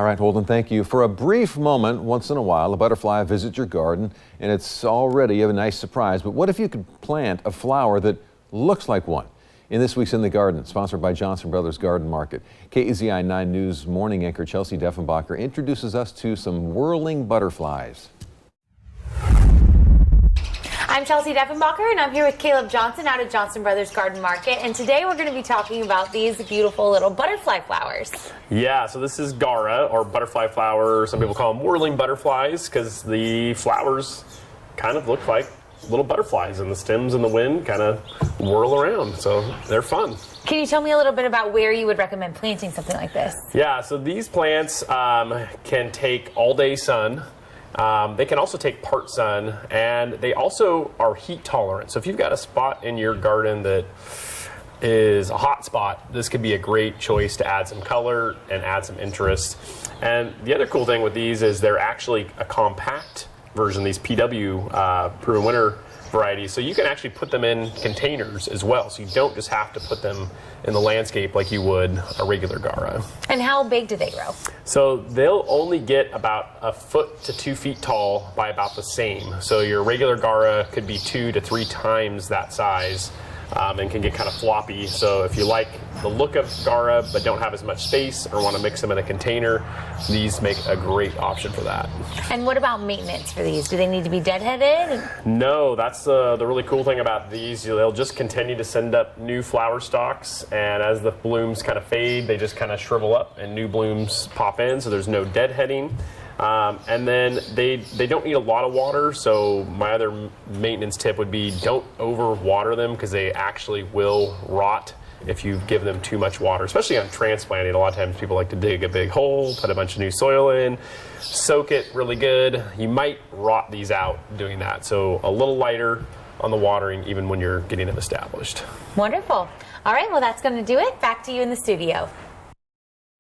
All right, Holden, thank you. For a brief moment, once in a while, a butterfly visits your garden, and it's already a nice surprise. But what if you could plant a flower that looks like one? In this week's In the Garden, sponsored by Johnson Brothers Garden Market, KEZI 9 News morning anchor Chelsea Deffenbacher introduces us to some whirling butterflies. I'm Chelsea Deffenbacher, and I'm here with Caleb Johnson out at Johnson Brothers Garden Market. And today we're going to be talking about these beautiful little butterfly flowers. Yeah, so this is Gara, or butterfly flower. Some people call them whirling butterflies because the flowers kind of look like little butterflies, and the stems in the wind kind of whirl around. So they're fun. Can you tell me a little bit about where you would recommend planting something like this? Yeah, so these plants can take all-day sun. They can also take part sun, and they also are heat tolerant. So if you've got a spot in your garden that is a hot spot, this could be a great choice to add some color and add some interest. And the other cool thing with these is they're actually a compact version, these PW proven winter varieties. So you can actually put them in containers as well. So you don't just have to put them in the landscape like you would a regular Gara. And how big do they grow? So they'll only get about 1 foot to 2 feet tall by about the same. So your regular Gara could be 2 to 3 times that size. And can get kind of floppy. So if you like the look of Gara but don't have as much space or want to mix them in a container, these make a great option for that. And what about maintenance for these? Do they need to be deadheaded? No, that's the really cool thing about these. They'll just continue to send up new flower stalks, and as the blooms kind of fade, they just kind of shrivel up and new blooms pop in, so there's no deadheading. And then they don't need a lot of water, so my other maintenance tip would be don't overwater them because they actually will rot if you give them too much water, especially on transplanting. A lot of times people like to dig a big hole, put a bunch of new soil in, soak it really good. You might rot these out doing that, so a little lighter on the watering even when you're getting them established. Wonderful. All right, well, that's going to do it. Back to you in the studio.